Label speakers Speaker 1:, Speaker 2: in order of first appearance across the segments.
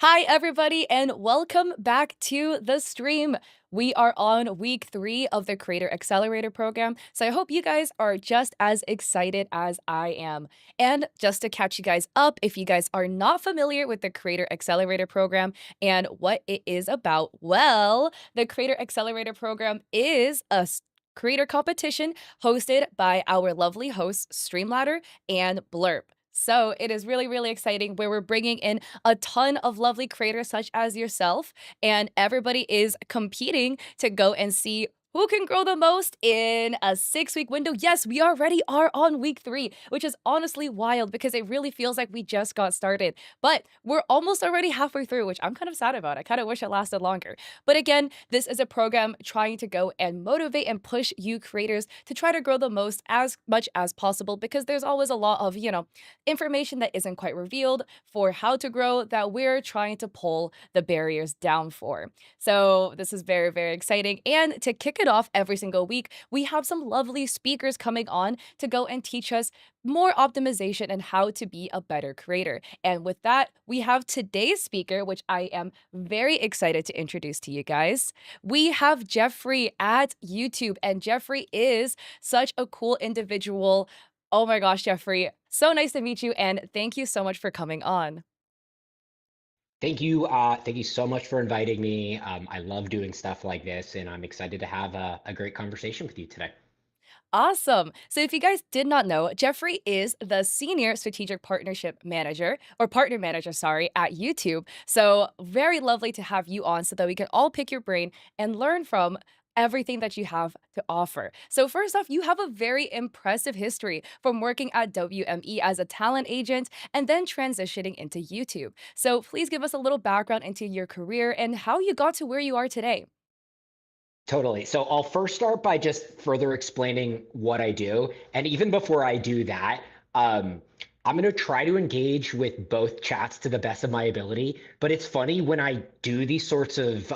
Speaker 1: Hi, everybody, and welcome back to the stream. We are on week 3 of the Creator Accelerator program, so I hope you guys are just as excited as I am. And just to catch you guys up, if you guys are not familiar with the Creator Accelerator program and what it is about, well, the Creator Accelerator program is a creator competition hosted by our lovely hosts, Streamladder and Blurb. So it is really, really exciting where we're bringing in a ton of lovely creators such as yourself, and everybody is competing to go and see who can grow the most in a 6-week window. Yes, we already are on week 3, which is honestly wild because it really feels like we just got started. But we're almost already halfway through, which I'm kind of sad about. I kind of wish it lasted longer. But again, this is a program trying to go and motivate and push you creators to try to grow the most as much as possible because there's always a lot of, information that isn't quite revealed for how to grow that we're trying to pull the barriers down for. So this is very, very exciting. And to kick it off every single week, we have some lovely speakers coming on to go and teach us more optimization and how to be a better creator. And with that, we have today's speaker, which I am very excited to introduce to you guys. We have Jeffrey at YouTube, and Jeffrey is such a cool individual. Oh my gosh, Jeffrey, so nice to meet you, and thank you so much for coming on.
Speaker 2: Thank you so much for inviting me. I love doing stuff like this, and I'm excited to have a great conversation with you today.
Speaker 1: Awesome. So if you guys did not know, Jeffrey is the senior strategic partnership manager or partner manager, sorry, at YouTube. So very lovely to have you on so that we can all pick your brain and learn from everything that you have to offer. So first off, you have a very impressive history from working at WME as a talent agent and then transitioning into YouTube. So please give us a little background into your career and how you got to where you are today.
Speaker 2: Totally. So I'll first start by just further explaining what I do. And even before I do that, um, I'm going to try to engage with both chats to the best of my ability. But it's funny when I do these sorts of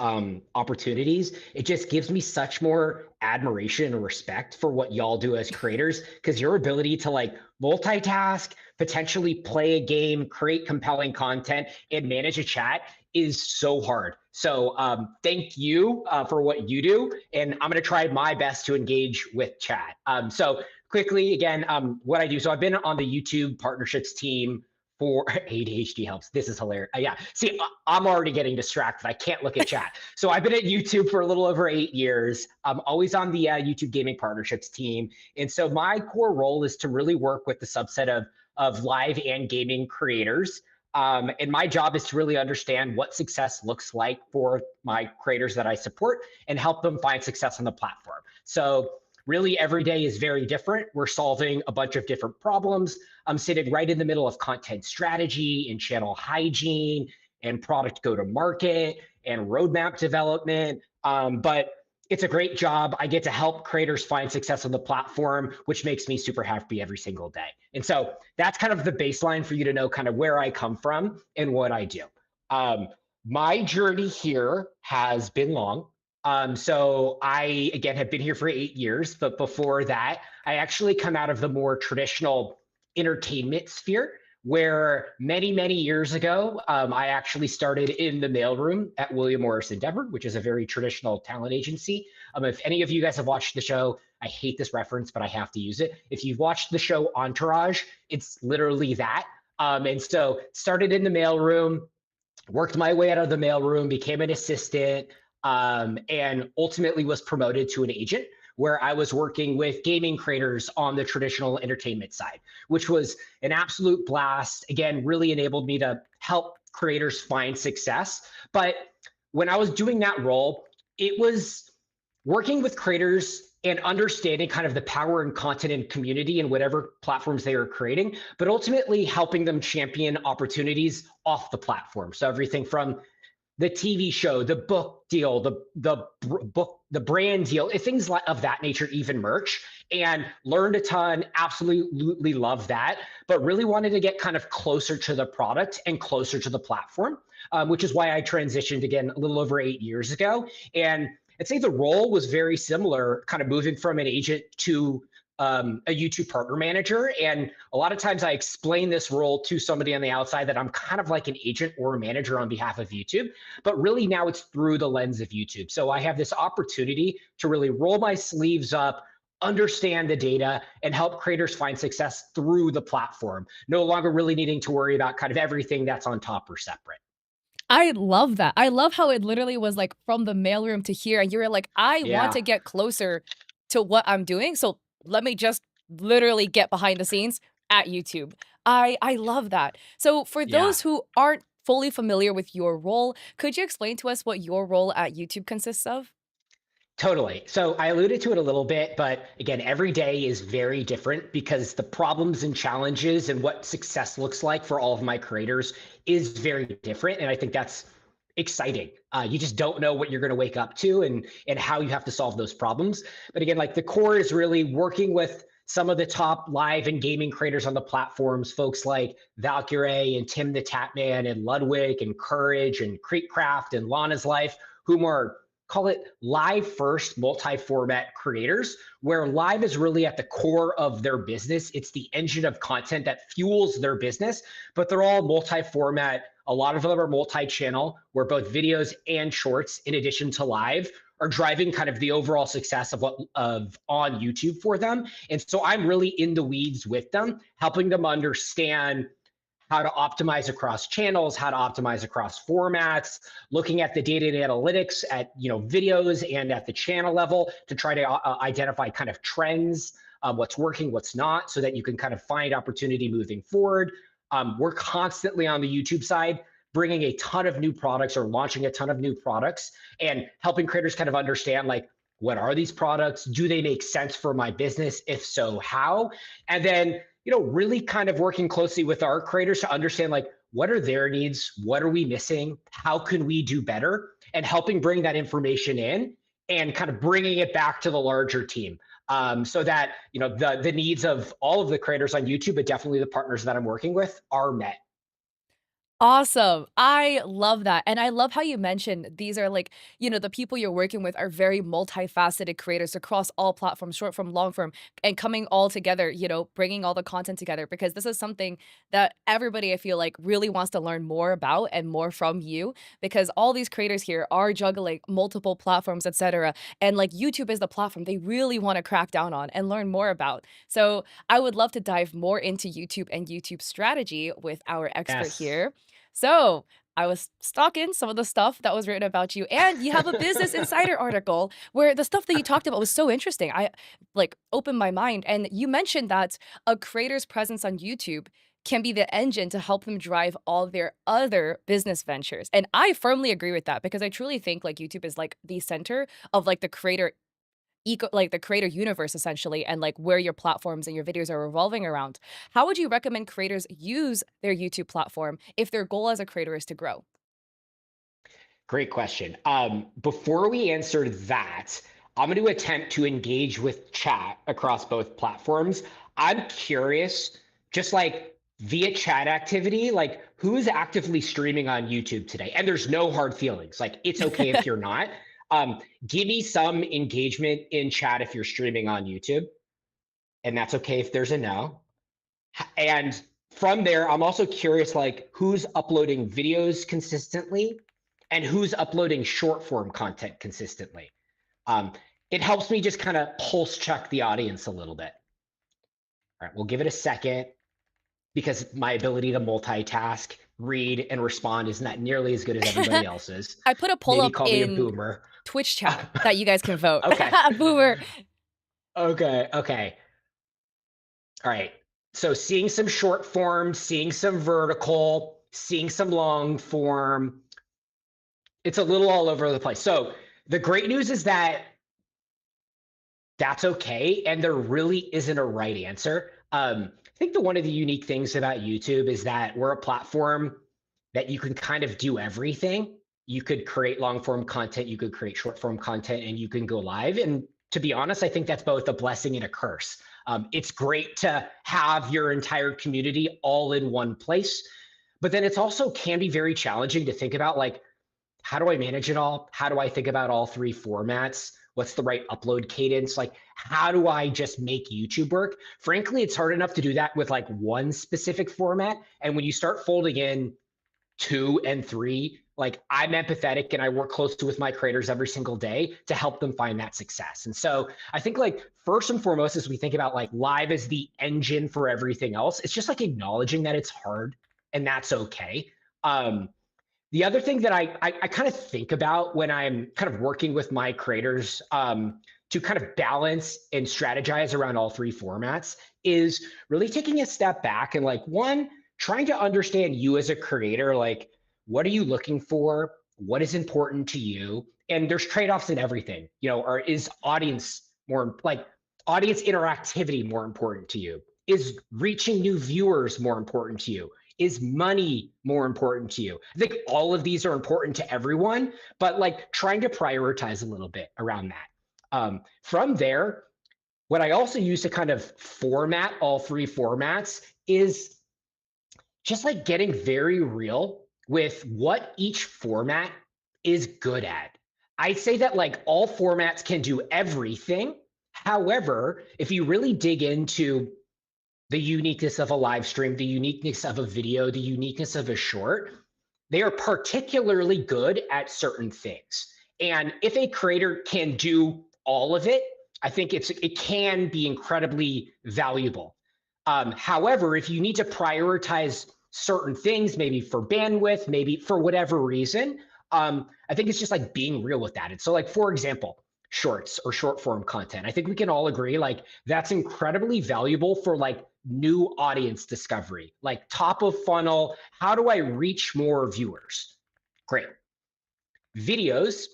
Speaker 2: opportunities, it just gives me such more admiration and respect for what y'all do as creators, because your ability to like multitask, potentially play a game, create compelling content, and manage a chat is so hard. So thank you for what you do. And I'm going to try my best to engage with chat. So quickly, again, what I do. So I've been on the YouTube partnerships team for ADHD helps. This is hilarious. Yeah. See, I'm already getting distracted. I can't look at chat. So I've been at YouTube for a little over 8 years. I'm always on the YouTube gaming partnerships team. And so my core role is to really work with the subset of live and gaming creators. And my job is to really understand what success looks like for my creators that I support and help them find success on the platform. So really every day is very different. We're solving a bunch of different problems. I'm sitting right in the middle of content strategy and channel hygiene and product go to market and roadmap development. But it's a great job. I get to help creators find success on the platform, which makes me super happy every single day. And so that's kind of the baseline for you to know kind of where I come from and what I do. Um, my journey here has been long. So I, again, have been here for 8 years, but before that, I actually come out of the more traditional entertainment sphere where many, many years ago, I actually started in the mailroom at William Morris Endeavor, which is a very traditional talent agency. If any of you guys have watched the show, I hate this reference, but I have to use it. If you've watched the show Entourage, it's literally that. And so started in the mailroom, worked my way out of the mailroom, became an assistant, and ultimately was promoted to an agent where I was working with gaming creators on the traditional entertainment side, which was an absolute blast. Again, really enabled me to help creators find success. But when I was doing that role, it was working with creators and understanding kind of the power and content and community and whatever platforms they are creating, but ultimately helping them champion opportunities off the platform. So everything from the TV show, the book deal, the brand deal, things of that nature, even merch, and learned a ton. Absolutely love that, but really wanted to get kind of closer to the product and closer to the platform, which is why I transitioned again a little over 8 years ago. And I'd say the role was very similar, kind of moving from an agent to a YouTube partner manager. And a lot of times I explain this role to somebody on the outside that I'm kind of like an agent or a manager on behalf of YouTube. But really now it's through the lens of YouTube. So I have this opportunity to really roll my sleeves up, understand the data, and help creators find success through the platform, no longer really needing to worry about kind of everything that's on top or separate.
Speaker 1: I love that. I love how it literally was, like, from the mailroom to here, and you were like, "I want
Speaker 2: Yeah.
Speaker 1: to get closer to what I'm doing, so let me just literally get behind the scenes at YouTube." I love that. So, for
Speaker 2: Yeah.
Speaker 1: those who aren't fully familiar with your role, could you explain to us what your role at YouTube consists of?
Speaker 2: Totally. So I alluded to it a little bit, but again, every day is very different because the problems and challenges and what success looks like for all of my creators is very different. And I think that's exciting. You just don't know what you're going to wake up to and how you have to solve those problems. But again, like the core is really working with some of the top live and gaming creators on the platforms, folks like Valkyrie and Tim the Tatman and Ludwig and Courage and Creekcraft and Lana's Life, whom are call it live first multi-format creators, where live is really at the core of their business. It's the engine of content that fuels their business, but they're all multi-format. A lot of them are multi-channel, where both videos and shorts, in addition to live, are driving kind of the overall success of what of on YouTube for them. And so I'm really in the weeds with them, helping them understand how to optimize across channels, how to optimize across formats, looking at the data and analytics at videos and at the channel level to try to identify kind of trends, what's working, what's not, so that you can kind of find opportunity moving forward. We're constantly on the YouTube side bringing a ton of new products or launching a ton of new products and helping creators kind of understand like what are these products? Do they make sense for my business? If so, how? And then really kind of working closely with our creators to understand like what are their needs, what are we missing, how can we do better, and helping bring that information in and kind of bringing it back to the larger team. So that the needs of all of the creators on YouTube, but definitely the partners that I'm working with, are met.
Speaker 1: Awesome. I love that. And I love how you mentioned these are like, the people you're working with are very multifaceted creators across all platforms, short form, long form, and coming all together, bringing all the content together because this is something that everybody I feel like really wants to learn more about and more from you because all these creators here are juggling multiple platforms, etc. And like YouTube is the platform they really want to crack down on and learn more about. So I would love to dive more into YouTube and YouTube strategy with our expert
Speaker 2: Yes.
Speaker 1: here. So, I was stalking some of the stuff that was written about you, and you have a Business Insider article where the stuff that you talked about was so interesting. I like opened my mind, and you mentioned that a creator's presence on YouTube can be the engine to help them drive all their other business ventures. And I firmly agree with that because I truly think like YouTube is like the center of like the creator like the creator universe essentially and like where your platforms and your videos are revolving around. How would you recommend creators use their YouTube platform if their goal as a creator is to grow?
Speaker 2: Great question. Before we answer that, I'm going to attempt to engage with chat across both platforms. I'm curious, just like via chat activity, like who is actively streaming on YouTube today? And there's no hard feelings. Like it's okay if you're not. Give me some engagement in chat if you're streaming on YouTube, and that's okay if there's a no. And from there, I'm also curious, like who's uploading videos consistently and who's uploading short form content consistently. Um, it helps me just kind of pulse check the audience a little bit. All right, we'll give it a second because my ability to multitask, read, and respond is not nearly as good as everybody else's.
Speaker 1: I put a poll
Speaker 2: Maybe
Speaker 1: up
Speaker 2: call me a
Speaker 1: in
Speaker 2: boomer.
Speaker 1: Twitch chat that you guys can vote.
Speaker 2: Okay.
Speaker 1: Boomer.
Speaker 2: Okay. Okay. All right. So seeing some short form, seeing some vertical, seeing some long form, it's a little all over the place. So the great news is that that's okay, and there really isn't a right answer. I think one of the unique things about YouTube is that we're a platform that you can kind of do everything. You could create long form content, you could create short form content, and you can go live. And to be honest, I think that's both a blessing and a curse. It's great to have your entire community all in one place, but then it's also can be very challenging to think about like how do I manage it all? How do I think about all three formats? What's the right upload cadence? Like, how do I just make YouTube work? Frankly, it's hard enough to do that with like one specific format. And when you start folding in two and three, like I'm empathetic and I work closely with my creators every single day to help them find that success. And so I think like first and foremost, as we think about like live as the engine for everything else, it's just like acknowledging that it's hard and that's okay. The other thing that I kind of think about when I'm kind of working with my creators to kind of balance and strategize around all three formats is really taking a step back and like one, trying to understand you as a creator, like what are you looking for? What is important to you? And there's trade-offs in everything, you know, or is audience more like audience interactivity more important to you? Is reaching new viewers more important to you? Is money more important to you? I think all of these are important to everyone, but like trying to prioritize a little bit around that. From there, what I also use to kind of format all three formats is just like getting very real with what each format is good at. I say that like all formats can do everything. However, if you really dig into the uniqueness of a live stream, the uniqueness of a video, the uniqueness of a short, they are particularly good at certain things. And if a creator can do all of it, I think it can be incredibly valuable. However, if you need to prioritize certain things, maybe for bandwidth, maybe for whatever reason, I think it's just like being real with that. And so, like for example, shorts or short form content. I think we can all agree like that's incredibly valuable for like new audience discovery, like top of funnel. How do I reach more viewers? Great. Videos,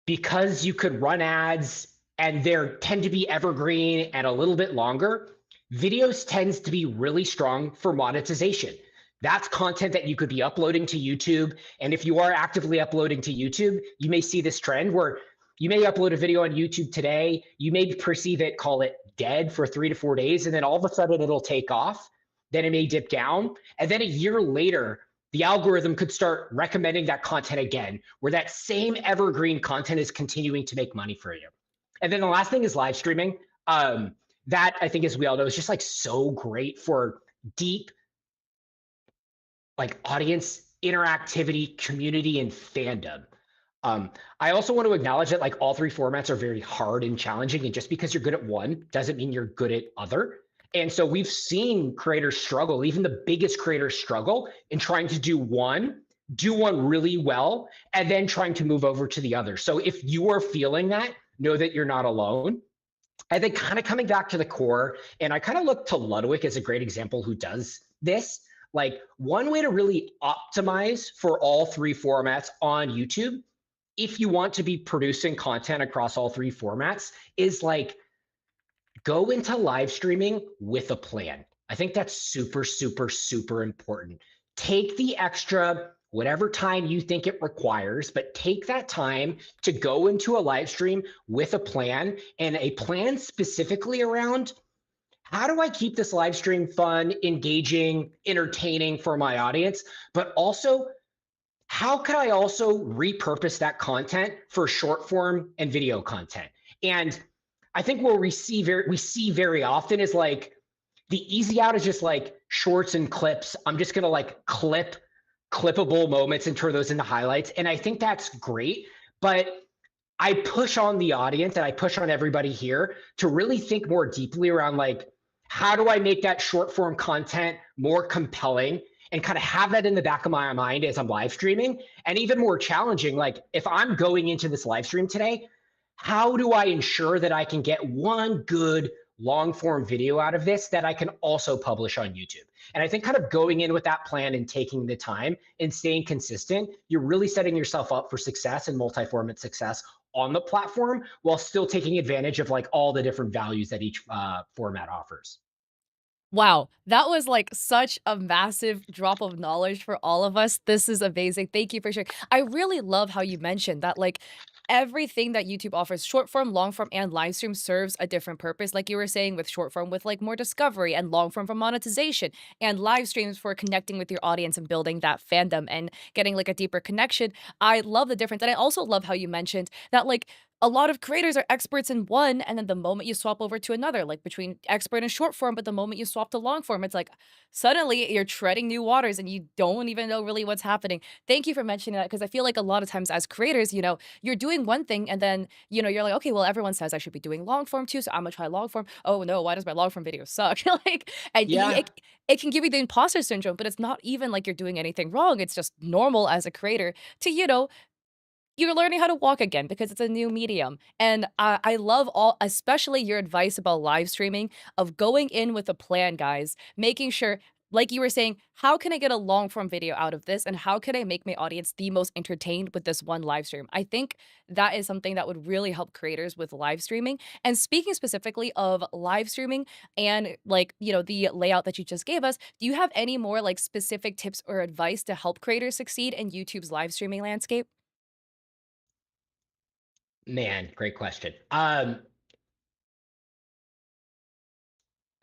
Speaker 2: because you could run ads and they tend to be evergreen and a little bit longer, videos tends to be really strong for monetization. That's content that you could be uploading to YouTube. And if you are actively uploading to YouTube, you may see this trend where you may upload a video on YouTube today, you may perceive it, call it dead for 3 to 4 days, and then all of a sudden it'll take off. Then it may dip down. And then a year later, the algorithm could start recommending that content again, where that same evergreen content is continuing to make money for you. And then the last thing is live streaming. That I think, as we all know, is just like so great for deep, like audience interactivity, community, and fandom. I also want to acknowledge that like all three formats are very hard and challenging, and just because you're good at one doesn't mean you're good at other. And so we've seen creators struggle, even the biggest creators struggle in trying to do one really well, and then trying to move over to the other. So if you are feeling that, know that you're not alone. I think kind of coming back to the core, and I kind of look to Ludwig as a great example who does this. Like one way to really optimize for all three formats on YouTube, if you want to be producing content across all three formats, is like go into live streaming with a plan. I think that's super, super, super important. Take the extra, whatever time you think it requires, but take that time to go into a live stream with a plan, and a plan specifically around how do I keep this live stream fun, engaging, entertaining for my audience, but also how can I also repurpose that content for short form and video content? And I think what we see very often is like the easy out is just like shorts and clips. I'm just gonna like clippable moments and turn those into highlights. And I think that's great, but I push on the audience and I push on everybody here to really think more deeply around like, how do I make that short form content more compelling and kind of have that in the back of my mind as I'm live streaming? And even more challenging, like if I'm going into this live stream today, how do I ensure that I can get one good long form video out of this that I can also publish on YouTube? And I think kind of going in with that plan and taking the time and staying consistent, you're really setting yourself up for success and multi-format success on the platform while still taking advantage of like all the different values that each format offers.
Speaker 1: Wow, that was like such a massive drop of knowledge for all of us. This is amazing. Thank you for sharing. I really love how you mentioned that, like, everything that YouTube offers, short form, long form, and live stream serves a different purpose. Like you were saying with short form, with like more discovery, and long form for monetization, and live streams for connecting with your audience and building that fandom and getting like a deeper connection. I love the difference. And I also love how you mentioned that like a lot of creators are experts in one, and then the moment you swap over to another, like between expert and short form, but the moment you swap to long form, it's like suddenly you're treading new waters and you don't even know really what's happening. Thank you for mentioning that because I feel like a lot of times as creators, you're doing one thing and then, you're like, okay, well, everyone says I should be doing long form too, so I'm gonna try long form. Oh no, why does my long form video suck? Like, and
Speaker 2: Yeah.
Speaker 1: it can give you the imposter syndrome, but it's not even like you're doing anything wrong. It's just normal as a creator to, you're learning how to walk again because it's a new medium. And I love all, especially your advice about live streaming, of going in with a plan, guys, making sure, like you were saying, how can I get a long form video out of this? And how can I make my audience the most entertained with this one live stream? I think that is something that would really help creators with live streaming. And speaking specifically of live streaming and like, the layout that you just gave us, do you have any more like specific tips or advice to help creators succeed in YouTube's live streaming landscape?
Speaker 2: Man, great question. I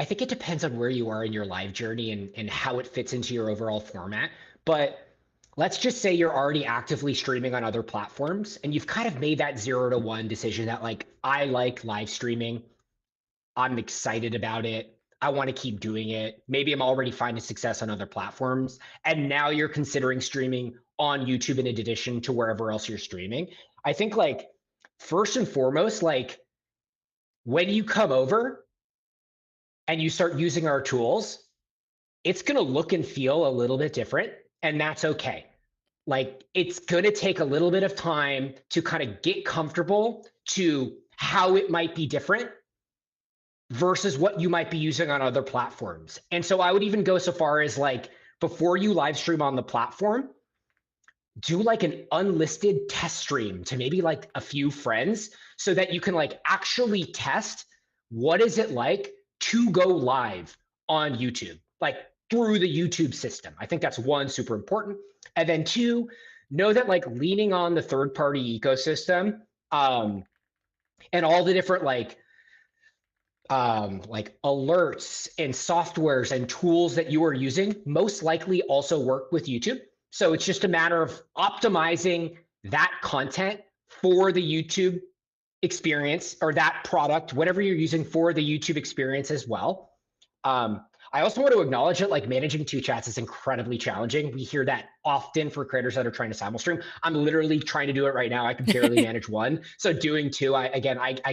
Speaker 2: think it depends on where you are in your live journey and how it fits into your overall format. But let's just say you're already actively streaming on other platforms and you've kind of made that 0 to 1 decision that, like, I like live streaming. I'm excited about it. I want to keep doing it. Maybe I'm already finding success on other platforms. And now you're considering streaming on YouTube in addition to wherever else you're streaming. I think, like, first and foremost, like, when you come over and you start using our tools, it's going to look and feel a little bit different. And that's okay. Like, it's going to take a little bit of time to kind of get comfortable to how it might be different versus what you might be using on other platforms. And so I would even go so far as, like, before you live stream on the platform, do like an unlisted test stream to maybe like a few friends so that you can like actually test what is it like to go live on YouTube, like through the YouTube system. I think that's one, super important. And then two, know that like leaning on the third party ecosystem, and all the different like alerts and softwares and tools that you are using most likely also work with YouTube. So it's just a matter of optimizing that content for the YouTube experience, or that product, whatever you're using for the YouTube experience as well. I also want to acknowledge that like managing two chats is incredibly challenging. We hear that often for creators that are trying to simul stream. I'm literally trying to do it right now. I can barely manage one. So doing two, I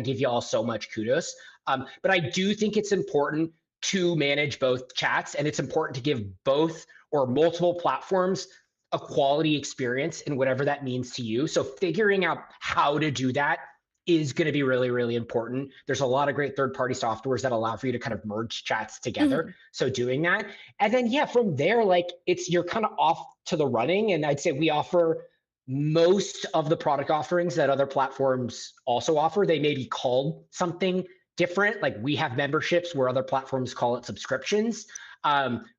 Speaker 2: give you all so much kudos. But I do think it's important to manage both chats, and it's important to give both or multiple platforms a quality experience in whatever that means to you. So figuring out how to do that is going to be really, really important. There's a lot of great third-party softwares that allow for you to kind of merge chats together.
Speaker 1: Mhm.
Speaker 2: So doing that, and then yeah, from there, like, you're kind of off to the running. And I'd say we offer most of the product offerings that other platforms also offer. They may be called something different. Like, we have memberships where other platforms call it subscriptions.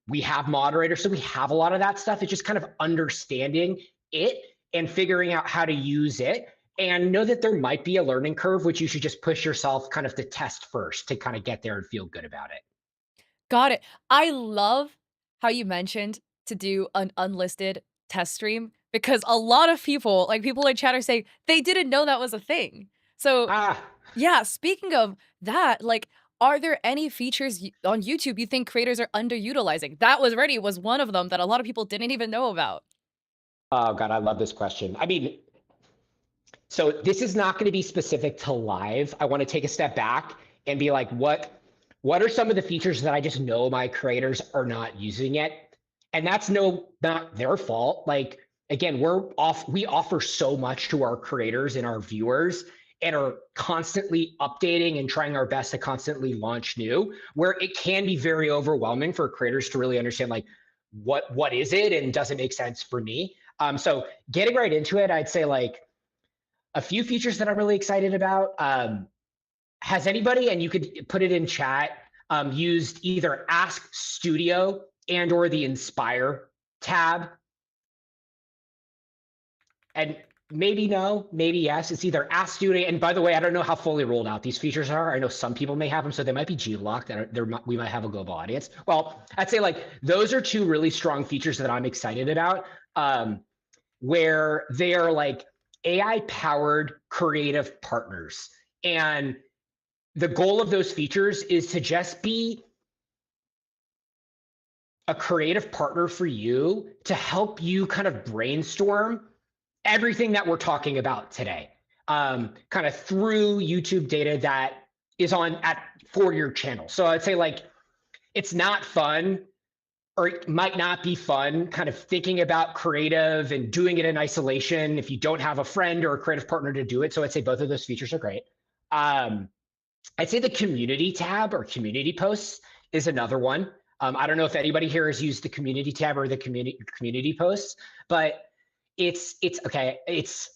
Speaker 2: We have moderators, so we have a lot of that stuff. It's just kind of understanding it and figuring out how to use it, and know that there might be a learning curve, which you should just push yourself kind of to test first to kind of get there and feel good about it.
Speaker 1: Got it. I love how you mentioned to do an unlisted test stream because a lot of people, like people in chat, are saying they didn't know that was a thing. So,
Speaker 2: Ah,
Speaker 1: yeah, speaking of that, like, are there any features on YouTube you think creators are underutilizing? That was one of them that a lot of people didn't even know about.
Speaker 2: oh God, I love this question. I mean, so this is not going to be specific to live. I want to take a step back and be like, what are some of the features that I just know my creators are not using yet? And that's not their fault. Like, again, we offer so much to our creators and our viewers, and are constantly updating and trying our best to constantly launch new, where it can be very overwhelming for creators to really understand, like, what is it and does it make sense for me. So getting right into it, I'd say, like, a few features that I'm really excited about. Has anybody, and you could put it in chat, used either Ask Studio and or the Inspire tab? And maybe no, maybe yes. It's either Ask Studio, and by the way, I don't know how fully rolled out these features are. I know some people may have them, so they might be geo-locked. We might have a global audience. Well, I'd say like those are two really strong features that I'm excited about, where they are like AI-powered creative partners. And the goal of those features is to just be a creative partner for you to help you kind of brainstorm everything that we're talking about today, kind of through YouTube data that is on at for your channel. So I'd say like it's not fun, or it might not be fun kind of thinking about creative and doing it in isolation if you don't have a friend or a creative partner to do it. So I'd say both of those features are great. Um, I'd say the community tab or community posts is another one. I don't know if anybody here has used the community tab or the community posts, but it's okay. It's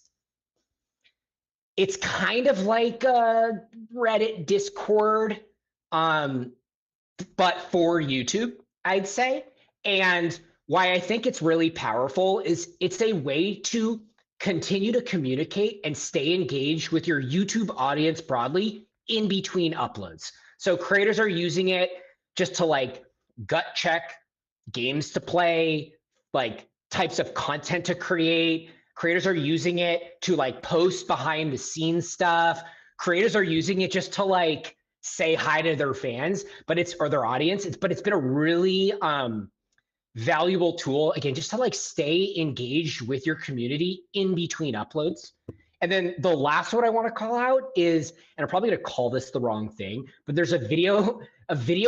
Speaker 2: kind of like a Reddit, Discord, um, but for YouTube, I'd say. And why I think it's really powerful is it's a way to continue to communicate and stay engaged with your YouTube audience broadly in between uploads. So creators are using it just to like gut check games to play, like types of content to create. Creators are using it to like post behind the scenes stuff. Creators are using it just to like say hi to their fans, but it's or their audience. But it's been a really valuable tool again, just to like stay engaged with your community in between uploads. And then the last one I want to call out is, and I'm probably going to call this the wrong thing, but there's a video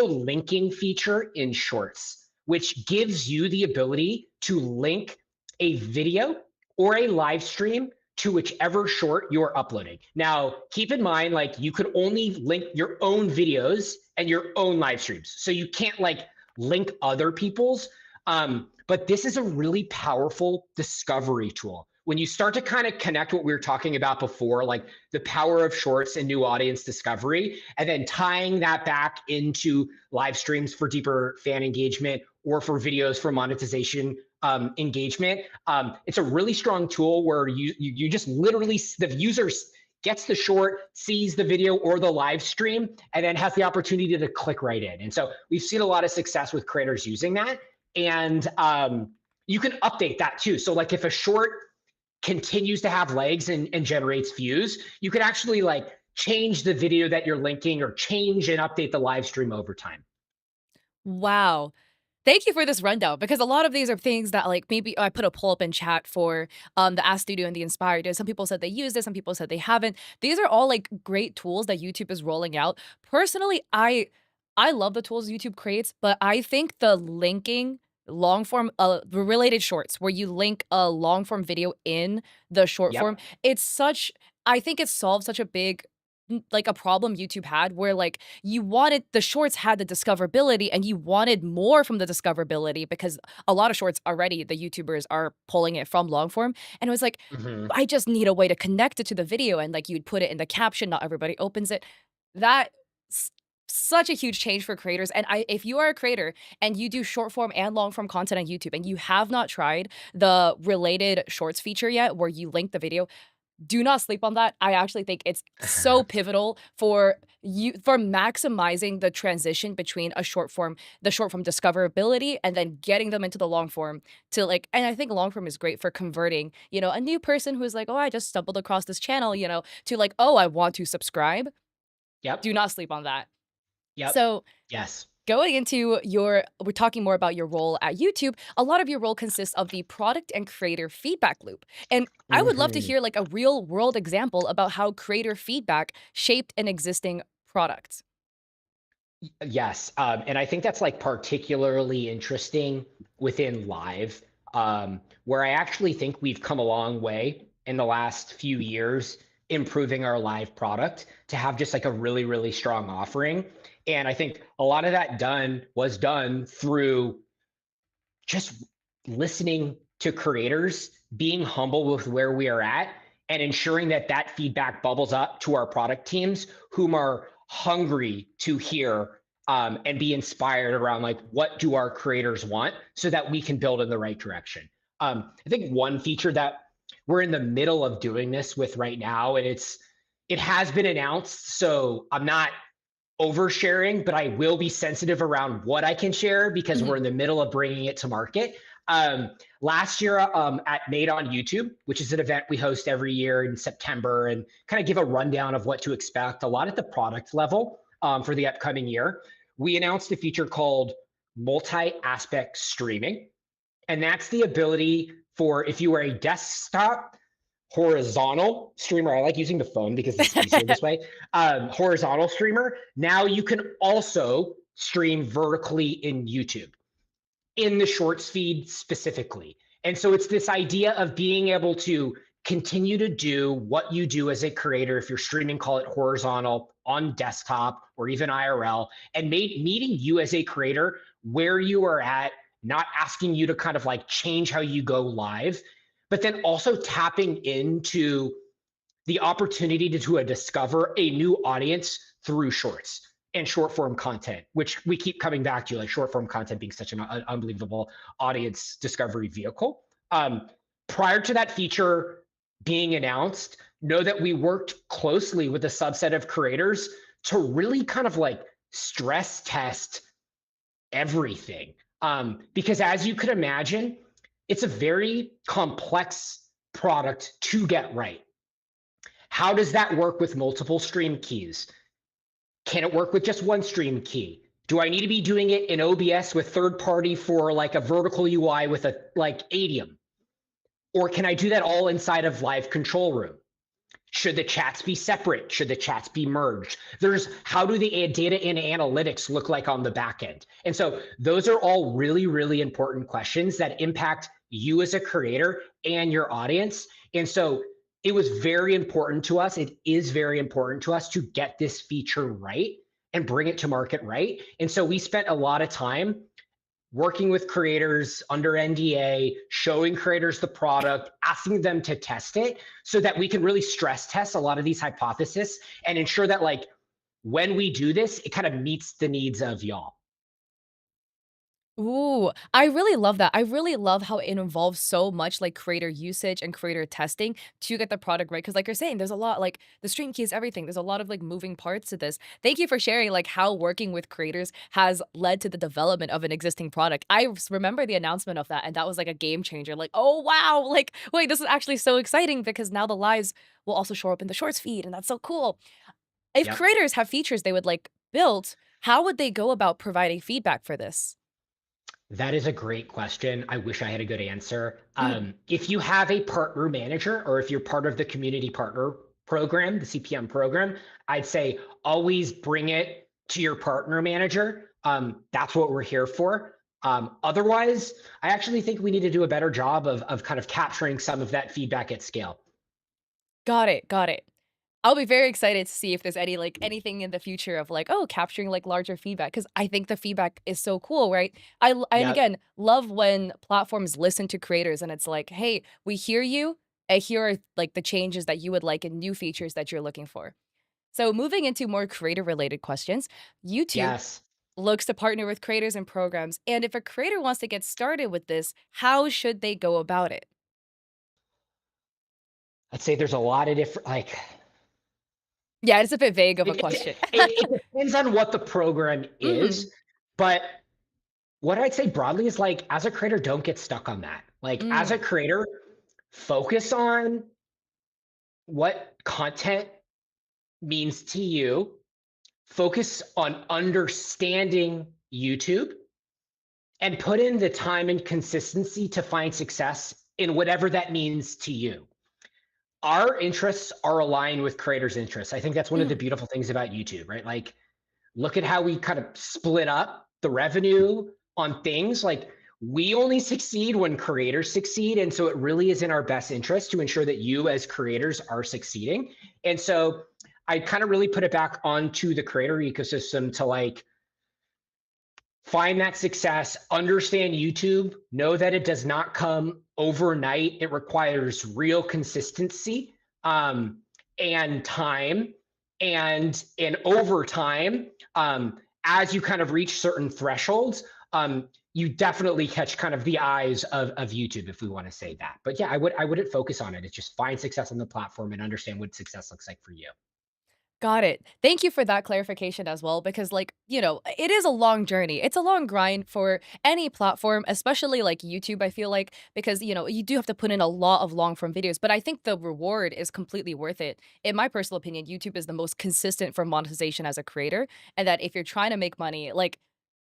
Speaker 2: linking feature in Shorts, which gives you the ability to link a video or a live stream to whichever short you're uploading. Now, keep in mind, like you could only link your own videos and your own live streams. So you can't like link other people's. But this is a really powerful discovery tool. When you start to kind of connect what we were talking about before, like the power of shorts and new audience discovery, and then tying that back into live streams for deeper fan engagement or for videos for monetization engagement, it's a really strong tool where you just literally, the user gets the short, sees the video or the live stream, and then has the opportunity to click right in. And so we've seen a lot of success with creators using that. And you can update that too. So like if a short continues to have legs and generates views, you could actually like change the video that you're linking or change and update the live stream over time.
Speaker 1: Wow. Thank you for this rundown because a lot of these are things that like maybe I put a poll up in chat for the Ask Studio and the Inspired. Some people said they used it, some people said they haven't. These are all like great tools that YouTube is rolling out. Personally, I love the tools YouTube creates, but I think the linking long form related shorts where you link a long form video in the short form,
Speaker 2: Yep.
Speaker 1: it's such I think it solves such a big like a problem YouTube had where like you wanted the shorts had the discoverability and you wanted more from the discoverability because a lot of shorts already the YouTubers are pulling it from long form and it was like
Speaker 2: Mm-hmm.
Speaker 1: I just need a way to connect it to the video and like you'd put it in the caption, not everybody opens it. That such a huge change for creators and I if you are a creator and you do short form and long form content on YouTube and you have not tried the related shorts feature yet where you link the video, do not sleep on that. I actually think it's so pivotal for you for maximizing the transition between the short form discoverability and then getting them into the long form to like and I think long form is great for converting, a new person who's like, "Oh, I just stumbled across this channel," to like, "Oh, I want to subscribe." Do
Speaker 2: Yep.
Speaker 1: not sleep on that.
Speaker 2: Yep.
Speaker 1: So,
Speaker 2: Yes.
Speaker 1: going into we're talking more about your role at YouTube. A lot of your role consists of the product and creator feedback loop. And I would love to
Speaker 2: Mm-hmm.
Speaker 1: hear like a real world example about how creator feedback shaped an existing product.
Speaker 2: Yes, and I think that's like particularly interesting within live, where I actually think we've come a long way in the last few years improving our live product to have just like a really, really strong offering. And I think a lot of that was done through just listening to creators, being humble with where we are at, and ensuring that that feedback bubbles up to our product teams, whom are hungry to hear and be inspired around like what do our creators want, so that we can build in the right direction. I think one feature that we're in the middle of doing this with right now, and it has been announced, so I'm not oversharing, but I will be sensitive around what I can share because we're
Speaker 1: Mhm.
Speaker 2: in the middle of bringing it to market. Last year at Made on YouTube, which is an event we host every year in September and kind of give a rundown of what to expect, a lot at the product level for the upcoming year, we announced a feature called multi-aspect streaming. And that's the ability for if you are a desktop horizontal streamer. I like using the phone because it's easier this way. Horizontal streamer. Now you can also stream vertically in YouTube in the shorts feed specifically. And so it's this idea of being able to continue to do what you do as a creator. If you're streaming, call it horizontal on desktop or even IRL, and meeting you as a creator where you are at, not asking you to kind of like change how you go live, but then also tapping into the opportunity to discover a new audience through shorts and short form content, which we keep coming back to, like short form content being such an unbelievable audience discovery vehicle. Prior to that feature being announced, know that we worked closely with a subset of creators to really kind of like stress test everything. Because as you could imagine, it's a very complex product to get right. How does that work with multiple stream keys? Can it work with just one stream key? Do I need to be doing it in OBS with third party for like a vertical UI with a like Adium? Or can I do that all inside of Live Control Room? Should the chats be separate? Should the chats be merged? There's how do the data and analytics look like on the back end? And so those are all really, really important questions that impact you as a creator and your audience. And so it was very important to us. It is very important to us to get this feature right and bring it to market right. And so we spent a lot of time working with creators under NDA, showing creators the product, asking them to test it so that we can really stress test a lot of these hypotheses and ensure that like when we do this, it kind of meets the needs of y'all.
Speaker 1: Ooh, I really love that. I really love how it involves so much like creator usage and creator testing to get the product right. Cause like you're saying, there's a lot like the stream key is everything. There's a lot of like moving parts to this. Thank you for sharing like how working with creators has led to the development of an existing product. Remember the announcement of that, and that was like a game changer. Like, oh wow, like wait, this is actually so exciting because now the lives will also show up in the shorts feed, and that's so cool. If
Speaker 2: Yep.
Speaker 1: creators have features they would like built, how would they go about providing feedback for this?
Speaker 2: That is a great question. I wish I had a good answer.
Speaker 1: Mhm.
Speaker 2: If you have a partner manager or if you're part of the community partner program, the CPM program, I'd say always bring it to your partner manager. That's what we're here for. Otherwise, I actually think we need to do a better job of kind of capturing some of that feedback at scale.
Speaker 1: Got it, got it. I'll be very excited to see if there's any like anything in the future of like, oh, capturing like larger feedback because I think the feedback is so cool, right? And
Speaker 2: Yeah.
Speaker 1: again, love when platforms listen to creators and it's like, hey, we hear you, and here are like the changes that you would like and new features that you're looking for. So moving into more creator related questions, YouTube
Speaker 2: Yes.
Speaker 1: looks to partner with creators and programs. And if a creator wants to get started with this, how should they go about it?
Speaker 2: I'd say there's a lot of different like
Speaker 1: Yeah, it's a bit vague of a
Speaker 2: it,
Speaker 1: question.
Speaker 2: it depends on what the program
Speaker 1: Mhm.
Speaker 2: is, but what I'd say broadly is like, as a creator, don't get stuck on that. Like, as a
Speaker 1: Mm.
Speaker 2: creator, focus on what content means to you, focus on understanding YouTube, and put in the time and consistency to find success in whatever that means to you. Our interests are aligned with creators' interests. I think that's one of the
Speaker 1: Mhm.
Speaker 2: beautiful things about YouTube, right? Like, look at how we kind of split up the revenue on things like we only succeed when creators succeed, and so it really is in our best interest to ensure that you as creators are succeeding. And so I kind of really put it back onto the creator ecosystem to like find that success, understand YouTube, know that it does not come overnight. It requires real consistency and time. And over time, as you kind of reach certain thresholds, you definitely catch kind of the eyes of YouTube, if we want to say that. But yeah, I wouldn't focus on it. It's just find success on the platform and understand what success looks like for you.
Speaker 1: Got it. Thank you for that clarification as well, because, like, it is a long journey. It's a long grind for any platform, especially like YouTube, I feel like, because, you do have to put in a lot of long form videos, but I think the reward is completely worth it. In my personal opinion, YouTube is the most consistent for monetization as a creator, and that if you're trying to make money, like,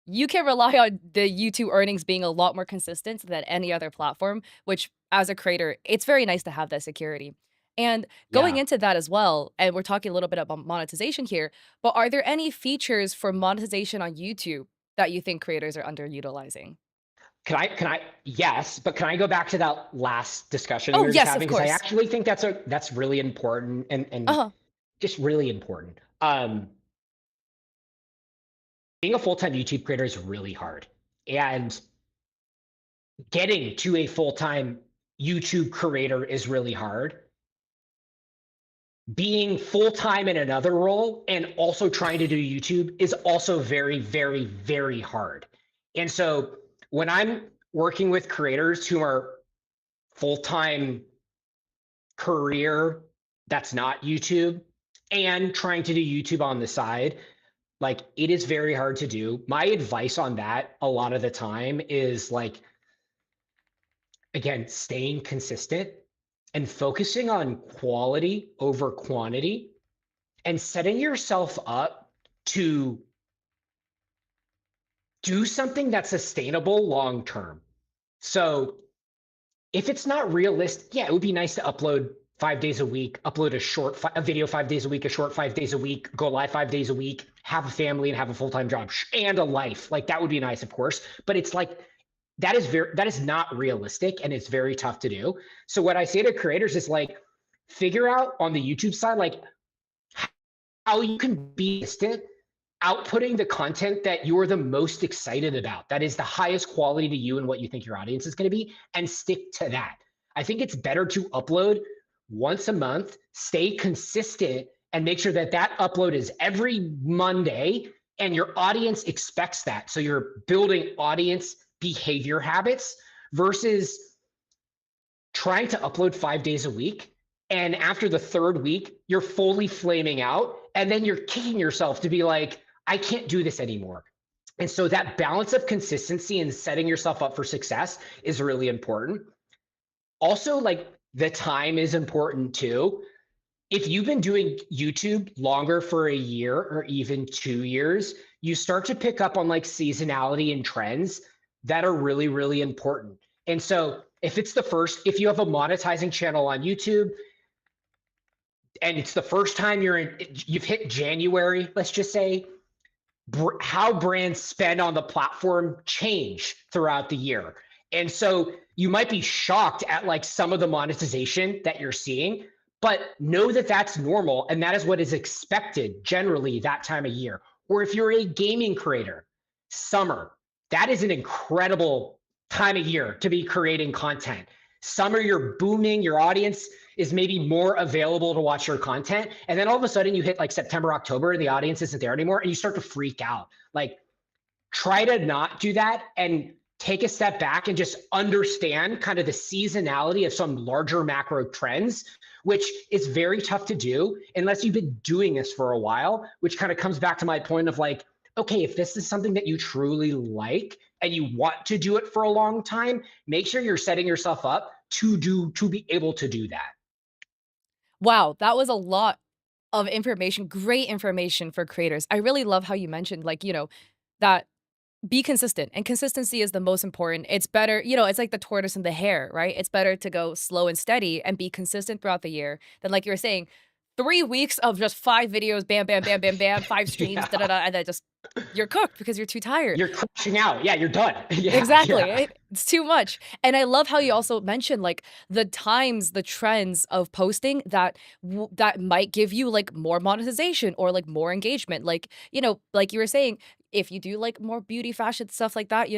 Speaker 1: you can rely on the YouTube earnings being a lot more consistent than any other platform, which as a creator, it's very nice to have that security. And going
Speaker 2: Yeah.
Speaker 1: into that as well, and we're talking a little bit about monetization here, but are there any features for monetization on YouTube that you think creators are underutilizing?
Speaker 2: Yes, but can I go back to that last discussion we
Speaker 1: Oh,
Speaker 2: were just
Speaker 1: yes, of
Speaker 2: having? Because I
Speaker 1: course.
Speaker 2: actually think that's really important and
Speaker 1: Uh-huh.
Speaker 2: just really important. Being a full-time YouTube creator is really hard. And getting to a full-time YouTube creator is really hard. Being full-time in another role and also trying to do YouTube is also very, very, very hard. And so when I'm working with creators who are full-time career that's not YouTube and trying to do YouTube on the side, like it is very hard to do. My advice on that a lot of the time is like, again, staying consistent and focusing on quality over quantity and setting yourself up to do something that's sustainable long term. So if it's not realistic, yeah, it would be nice to upload 5 days a week, upload a video 5 days a week, a short 5 days a week, go live 5 days a week, have a family and have a full-time job and a life. Like that would be nice, of course. But it's like that is not realistic and it's very tough to do. So what I say to creators is like figure out on the YouTube side, like how you can be consistent outputting the content that you're the most excited about, that is the highest quality to you and what you think your audience is going to be, and stick to that. I think it's better to upload once a month, stay consistent, and make sure that that upload is every Monday and your audience expects that. So you're building audience behavior habits versus trying to upload 5 days a week. And after the third week, you're fully flaming out. And then you're kicking yourself to be like, I can't do this anymore. And so that balance of consistency and setting yourself up for success is really important. Also, like the time is important too. If you've been doing YouTube longer for a year or even 2 years, you start to pick up on like seasonality and trends that are really, really important. And so if you have a monetizing channel on YouTube and it's the first time you've hit January, let's just say, how brands spend on the platform change throughout the year. And so you might be shocked at like some of the monetization that you're seeing, but know that that's normal and that is what is expected generally that time of year. Or if you're a gaming creator, summer, that is an incredible time of year to be creating content. Summer, you're booming, your audience is maybe more available to watch your content. And then all of a sudden you hit like September, October, and the audience isn't there anymore. And you start to freak out. Like, try to not do that and take a step back and just understand kind of the seasonality of some larger macro trends, which is very tough to do unless you've been doing this for a while, which kind of comes back to my point of like, okay, if this is something that you truly like and you want to do it for a long time, make sure you're setting yourself up to be able to do that.
Speaker 1: Wow, that was a lot of information, great information for creators. I really love how you mentioned, like, that be consistent, and consistency is the most important. It's better, it's like the tortoise and the hare, right? It's better to go slow and steady and be consistent throughout the year than, like you were saying, 3 weeks of just 5 videos, bam, bam, bam, bam, bam, 5 streams, da, da,
Speaker 2: Yeah.
Speaker 1: da, and then just you're cooked because you're too tired.
Speaker 2: You're crashing out. Yeah, you're done. Yeah,
Speaker 1: Exactly,
Speaker 2: yeah.
Speaker 1: it's too much, and I love how you also mentioned, like, the times, the trends of posting that might give you, like, more monetization or, like, more engagement, like you were saying, if you do, like, more beauty, fashion, stuff like that,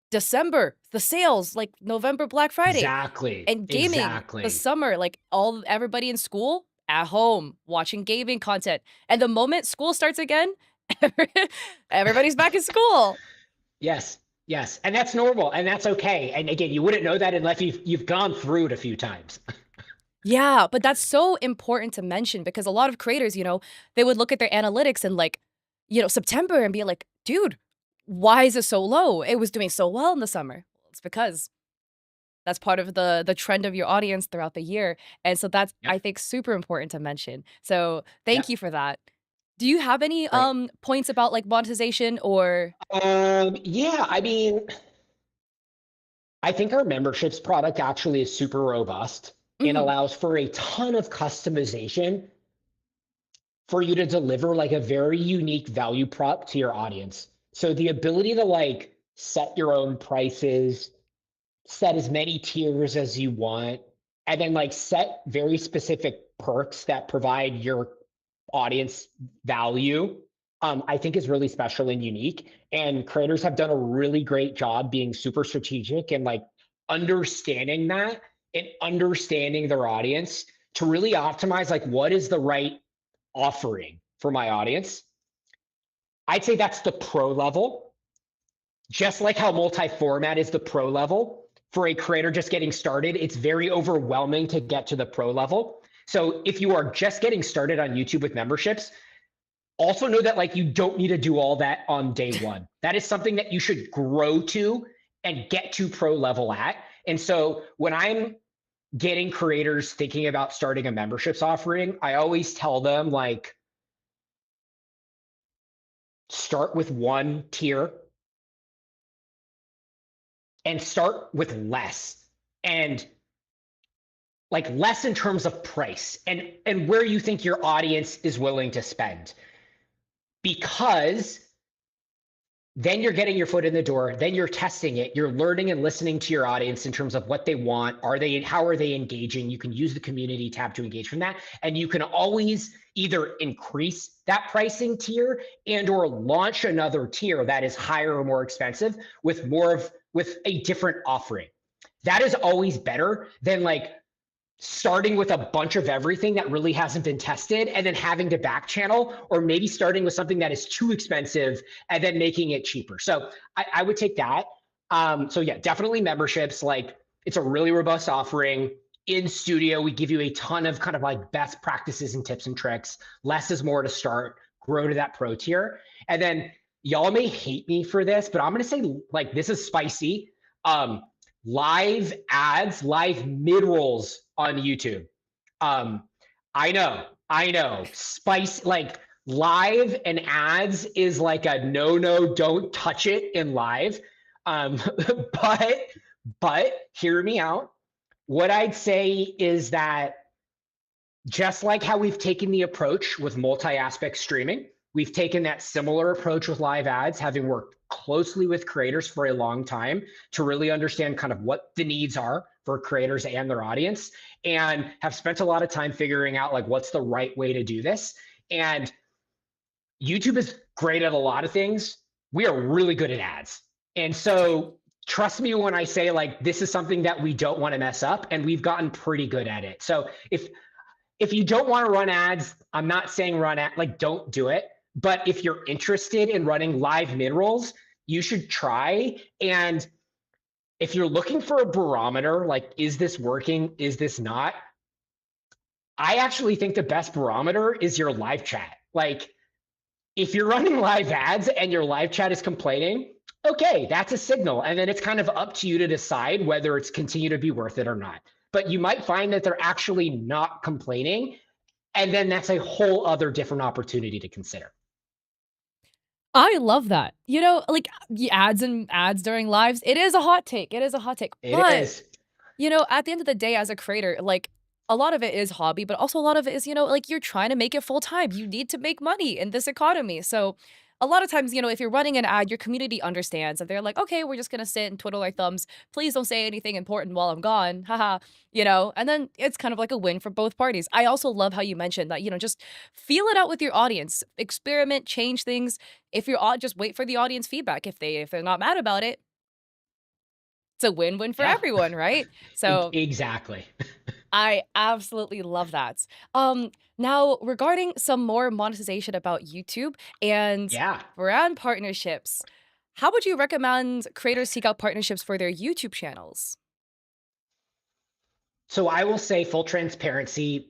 Speaker 1: December, the sales, like, November, Black Friday,
Speaker 2: Exactly.
Speaker 1: and gaming, the
Speaker 2: Exactly.
Speaker 1: summer, like, everybody in school, at home, watching gaming content, and the moment school starts again, everybody's back in school.
Speaker 2: Yes. Yes, and that's normal, and that's okay. And again, you wouldn't know that unless you've gone through it a few times.
Speaker 1: Yeah, but that's so important to mention because a lot of creators, they would look at their analytics and like, September and be like, dude, why is it so low? It was doing so well in the summer. It's because that's part of the trend of your audience throughout the year. And so that's, I
Speaker 2: Yep.
Speaker 1: think, super important to mention. So thank you
Speaker 2: Yep.
Speaker 1: for that. Do you have any
Speaker 2: Great.
Speaker 1: points about like monetization or
Speaker 2: Yeah, I mean, I think our memberships product actually is super robust and
Speaker 1: mhm,
Speaker 2: allows for a ton of customization for you to deliver like a very unique value prop to your audience. So the ability to like set your own prices, set as many tiers as you want, and then like set very specific perks that provide your audience value, I think is really special and unique. And creators have done a really great job being super strategic and like understanding that and understanding their audience to really optimize like what is the right offering for my audience. I'd say that's the pro level, just like how multi-format is the pro level for a creator just getting started. It's very overwhelming to get to the pro level. So if you are just getting started on YouTube with memberships, also know that like you don't need to do all that on day one. That is something that you should grow to and get to pro level at. And so when I'm getting creators thinking about starting a memberships offering, I always tell them like start with one tier and start with less, and like less in terms of price and where you think your audience is willing to spend, because then you're getting your foot in the door, then you're testing it, you're learning and listening to your audience in terms of what they want, how are they engaging. You can use the community tab to engage from that, and you can always either increase that pricing tier and or launch another tier that is higher or more expensive with a different offering. That is always better than like starting with a bunch of everything that really hasn't been tested and then having to back channel, or maybe starting with something that is too expensive and then making it cheaper. So I would take that. So yeah, definitely memberships. Like it's a really robust offering. In studio, we give you a ton of kind of like best practices and tips and tricks. Less is more to start, grow to that pro tier. And then y'all may hate me for this, but I'm going to say like this is spicy. Um, Live ads, live mid rolls on YouTube. Um, I know. Spice like live and ads is like a no, don't touch it in live. Um, but hear me out. What I'd say is that just like how we've taken the approach with multi-aspect streaming, we've taken that similar approach with live ads, having worked closely with creators for a long time to really understand kind of what the needs are for creators and their audience, and have spent a lot of time figuring out like what's the right way to do this. And YouTube is great at a lot of things. We are really good at ads. And so trust me when I say like this is something that we don't want to mess up, and we've gotten pretty good at it. So if you don't want to run ads, I'm not saying run ad, like don't do it. But if you're interested in running live mid rolls, you should try. And if you're looking for a barometer, like is this working? Is this not? I actually think the best barometer is your live chat. Like if you're running live ads and your live chat is complaining, okay, that's a signal. And then it's kind of up to you to decide whether it's continue to be worth it or not. But you might find that they're actually not complaining, and then that's a whole other different opportunity to consider.
Speaker 1: I love that. Like ads and ads during lives, it is a hot take. It is a hot take.
Speaker 2: It
Speaker 1: But
Speaker 2: is.
Speaker 1: at the end of the day, as a creator, like a lot of it is hobby, but also a lot of it is, like you're trying to make it full time. You need to make money in this economy. So a lot of times, if you're running an ad, your community understands and they're like, okay, we're just gonna sit and twiddle our thumbs. Please don't say anything important while I'm gone. Haha. And then it's kind of like a win for both parties. I also love how you mentioned that, just feel it out with your audience, experiment, change things. If you're just wait for the audience feedback. If they're not mad about it, it's a win-win for
Speaker 2: Yeah,
Speaker 1: everyone, right? So
Speaker 2: exactly.
Speaker 1: I absolutely love that. Now regarding some more monetization about YouTube and
Speaker 2: Yeah.
Speaker 1: brand partnerships. How would you recommend creators seek out partnerships for their YouTube channels?
Speaker 2: So I will say full transparency,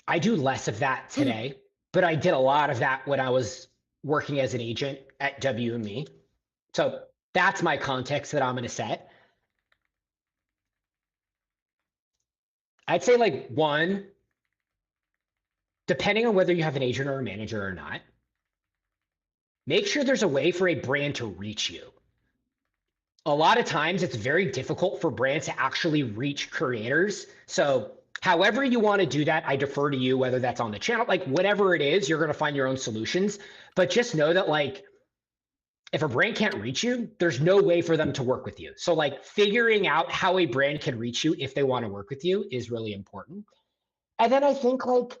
Speaker 2: I do less of that
Speaker 1: Mhm.
Speaker 2: today, but I did a lot of that when I was working as an agent at WME. So that's my context that I'm going to set. I'd say like one, depending on whether you have an agent or a manager or not, make sure there's a way for a brand to reach you. A lot of times it's very difficult for brands to actually reach creators. So however you want to do that, I defer to you, whether that's on the channel, like whatever it is, you're going to find your own solutions. But just know that like if a brand can't reach you, there's no way for them to work with you. So like figuring out how a brand can reach you if they want to work with you is really important. And then I think like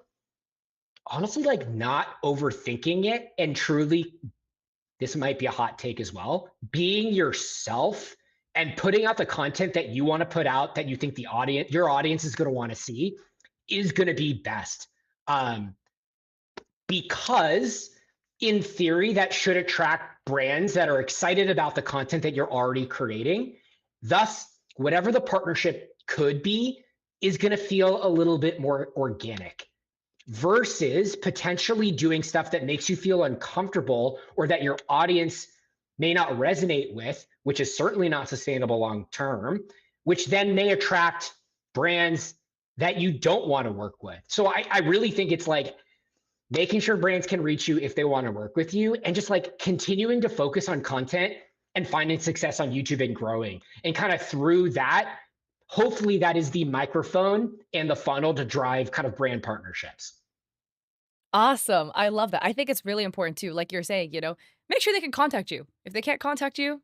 Speaker 2: honestly, like not overthinking it and truly, this might be a hot take as well, being yourself and putting out the content that you want to put out that you think your audience is going to want to see is going to be best. Um, because in theory, that should attract brands that are excited about the content that you're already creating. Thus, whatever the partnership could be is going to feel a little bit more organic versus potentially doing stuff that makes you feel uncomfortable or that your audience may not resonate with, which is certainly not sustainable long term, which then may attract brands that you don't want to work with. So I really think it's like making sure brands can reach you if they want to work with you and just like continuing to focus on content and finding success on YouTube and growing. And kind of through that, hopefully that is the microphone and the funnel to drive kind of brand partnerships.
Speaker 1: Awesome. I love that. I think it's really important too, like you're saying, make sure they can contact you. If they can't contact you,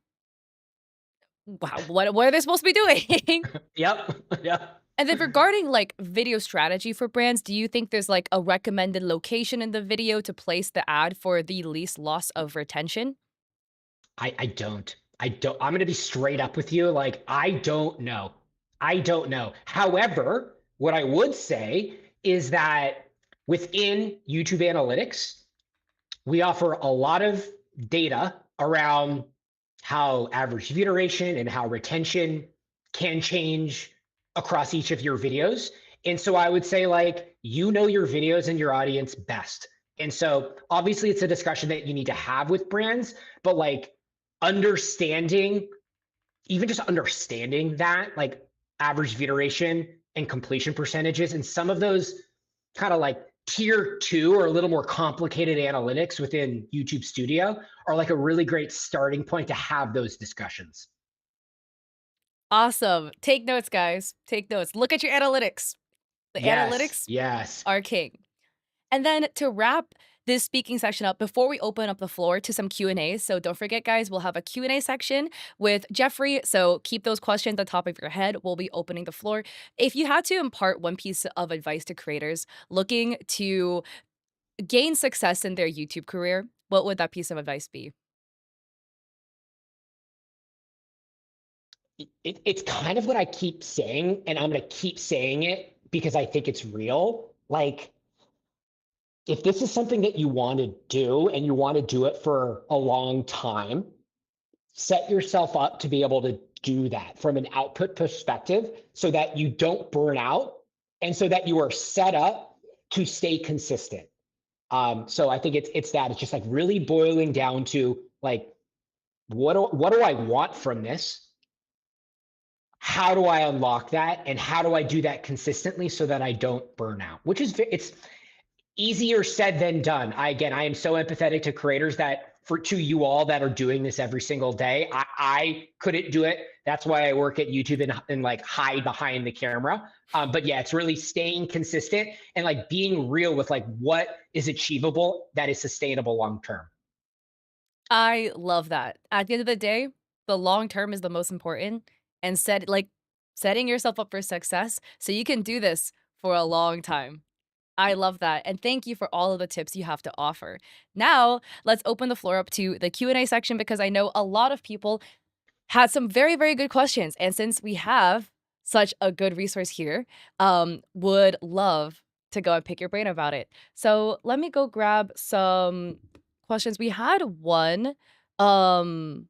Speaker 1: wow, what are they supposed to be doing?
Speaker 2: Yep. Yep.
Speaker 1: And then regarding like video strategy for brands, do you think there's like a recommended location in the video to place the ad for the least loss of retention?
Speaker 2: I don't. I don't. I'm going to be straight up with you. Like, I don't know. I don't know. However, what I would say is that within YouTube analytics, we offer a lot of data around how average view duration and how retention can change across each of your videos. And so I would say, like, you know your videos and your audience best. And so obviously it's a discussion that you need to have with brands, but like understanding, even just understanding that, like average view duration and completion percentages, and some of those kind of like tier two or a little more complicated analytics within YouTube Studio are like a really great starting point to have those discussions.
Speaker 1: Awesome. Take notes, guys. Take notes. Look at your analytics. The
Speaker 2: Yes,
Speaker 1: analytics
Speaker 2: yes.
Speaker 1: are king. And then to wrap this speaking section up, before we open up the floor to some Q&A, so don't forget, guys, we'll have a Q&A section with Jeffrey, so keep those questions at the top of your head. We'll be opening the floor. If you had to impart one piece of advice to creators looking to gain success in their YouTube career, what would that piece of advice be?
Speaker 2: It's kind of what I keep saying, and I'm going to keep saying it because I think it's real. Like, if this is something that you want to do and you want to do it for a long time, set yourself up to be able to do that from an output perspective so that you don't burn out and so that you are set up to stay consistent. So I think it's that. It's just like really boiling down to like, what do I want from this? How do I unlock that? And how do I do that consistently so that I don't burn out? Which is it's easier said than done. I am so empathetic to creators that for to you all that are doing this every single day. I couldn't do it. That's why I work at YouTube and like hide behind the camera. But yeah, it's really staying consistent and like being real with like what is achievable that is sustainable long term.
Speaker 1: I love that. At the end of the day, the long term is the most important and setting yourself up for success so you can do this for a long time. I love that, and thank you for all of the tips you have to offer. Now, let's open the floor up to the Q&A section because I know a lot of people had some very, very good questions, and since we have such a good resource here, would love to go and pick your brain about it. So, let me go grab some questions. We had one, um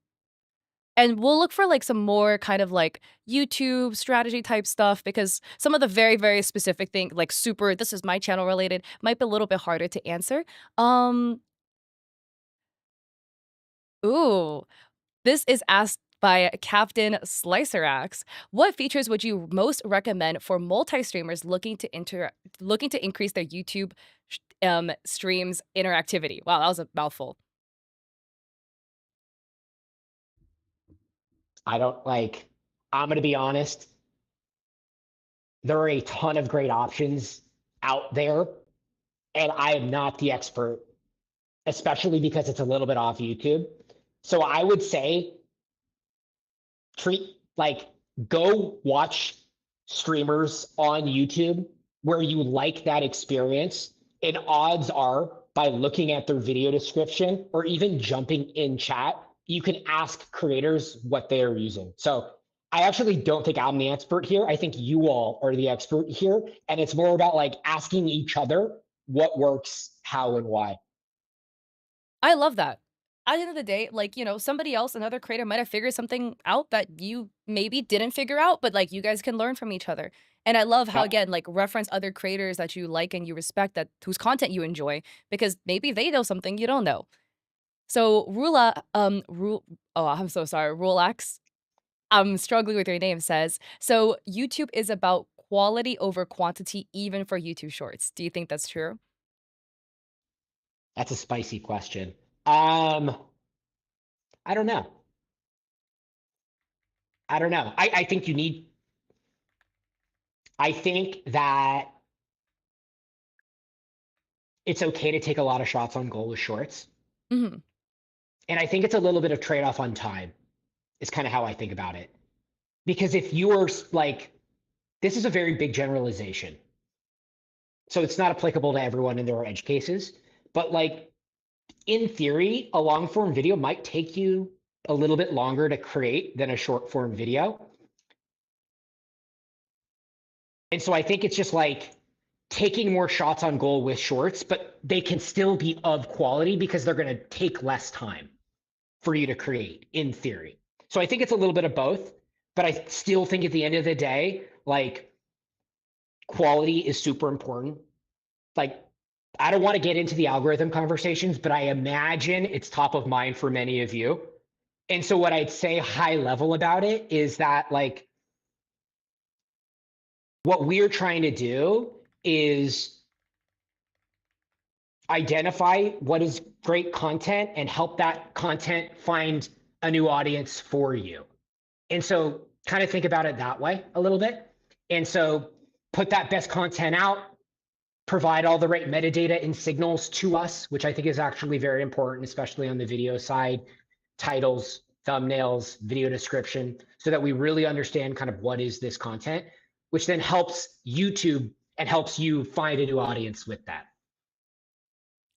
Speaker 1: And we'll look for like some more kind of like YouTube strategy type stuff because some of the very, very specific thing, like super, this is my channel related, might be a little bit harder to answer. Um, ooh, this is asked by Captain Slicerax. What features would you most recommend for multi-streamers looking to increase their YouTube streams interactivity? Wow, that was a mouthful.
Speaker 2: I don't like, I'm going to be honest, there are a ton of great options out there, and I am not the expert, especially because it's a little bit off YouTube. So I would say treat like go watch streamers on YouTube where you like that experience. And odds are, by looking at their video description or even jumping in chat, you can ask creators what they are using. So I actually don't think I'm the expert here. I think you all are the expert here. And it's more about like asking each other what works, how, and why.
Speaker 1: I love that. At the end of the day, like, somebody else, another creator might have figured something out that you maybe didn't figure out, but like you guys can learn from each other. And I love how
Speaker 2: Yep.
Speaker 1: again, like reference other creators that you like and you respect that whose content you enjoy because maybe they know something you don't know. So Rula, oh, I'm so sorry, Rulax, I'm struggling with your name says, so YouTube is about quality over quantity even for YouTube shorts. Do you think that's true?
Speaker 2: That's a spicy question. Um, I don't know. I don't know. I think you need, I think that it's okay to take a lot of shots on goal with shorts.
Speaker 1: Mhm.
Speaker 2: And I think it's a little bit of trade off on time, is kind of how I think about it. Because if you are like, this is a very big generalization. So it's not applicable to everyone and there are edge cases. But like, in theory, a long form video might take you a little bit longer to create than a short form video. And so I think it's just like taking more shots on goal with shorts, but they can still be of quality because they're going to take less time for you to create in theory. So I think it's a little bit of both, but I still think at the end of the day, like quality is super important. Like I don't want to get into the algorithm conversations, but I imagine it's top of mind for many of you. And so what I'd say high level about it is that like what we're trying to do is identify what is great content and help that content find a new audience for you. And so kind of think about it that way a little bit. And so put that best content out, provide all the right metadata and signals to us, which I think is actually very important, especially on the video side, titles, thumbnails, video description, so that we really understand kind of what is this content, which then helps YouTube and helps you find a new audience with that.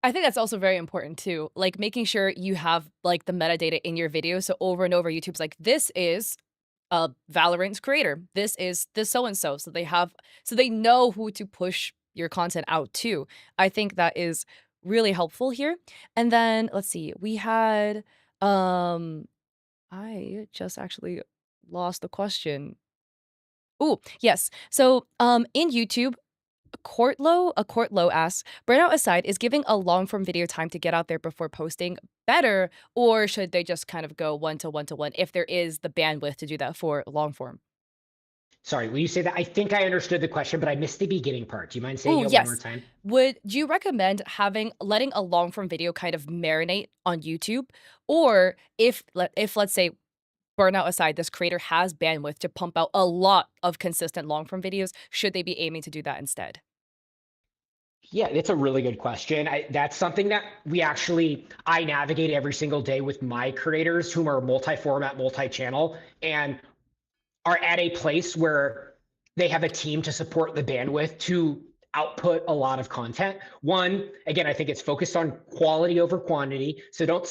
Speaker 1: I think that's also very important too, like making sure you have like the metadata in your video. So over and over, YouTube's like, this is Valorant's creator. This is this so and so. So they know who to push your content out to. I think that is really helpful here. And then let's see, we had I just actually lost the question. Oh, yes. So in YouTube, a Court Low asks, burnout aside, is giving a long form video time to get out there before posting better, or should they just kind of go one to one to one if there is the bandwidth to do that for long form?
Speaker 2: Sorry, will you say that? I think I understood the question, but I missed the beginning part. Do you mind saying
Speaker 1: Oh,
Speaker 2: it one more
Speaker 1: yes.
Speaker 2: time?
Speaker 1: Would you recommend letting a long form video kind of marinate on YouTube? Or if let's say burnout aside, this creator has bandwidth to pump out a lot of consistent long form videos, should they be aiming to do that instead?
Speaker 2: Yeah, it's a really good question. That's something that I navigate every single day with my creators whom are multi-format, multi-channel, and are at a place where they have a team to support the bandwidth to output a lot of content. One, again, I think it's focused on quality over quantity. So don't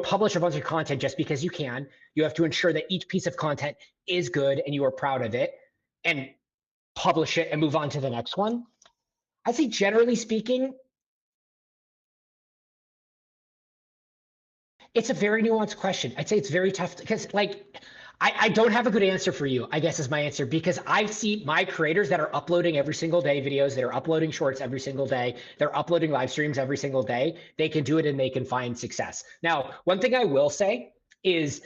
Speaker 2: publish a bunch of content just because you can. You have to ensure that each piece of content is good and you are proud of it, and publish it and move on to the next one. I'd say generally speaking, It's a very nuanced question. I'd say it's very tough because like I don't have a good answer for you, I guess is my answer, because I see my creators that are uploading every single day videos, that are uploading shorts every single day, they're uploading live streams every single day. They can do it and they can find success. Now, one thing I will say is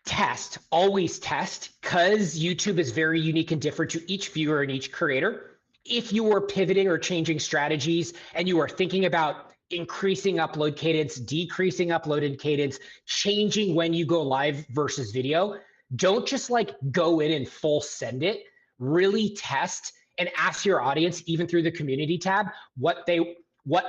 Speaker 2: test, always test, because YouTube is very unique and different to each viewer and each creator. If you are pivoting or changing strategies and you are thinking about increasing upload cadence, decreasing uploaded cadence, changing when you go live versus video, don't just like go in and full send it. Really test and ask your audience, even through the community tab, what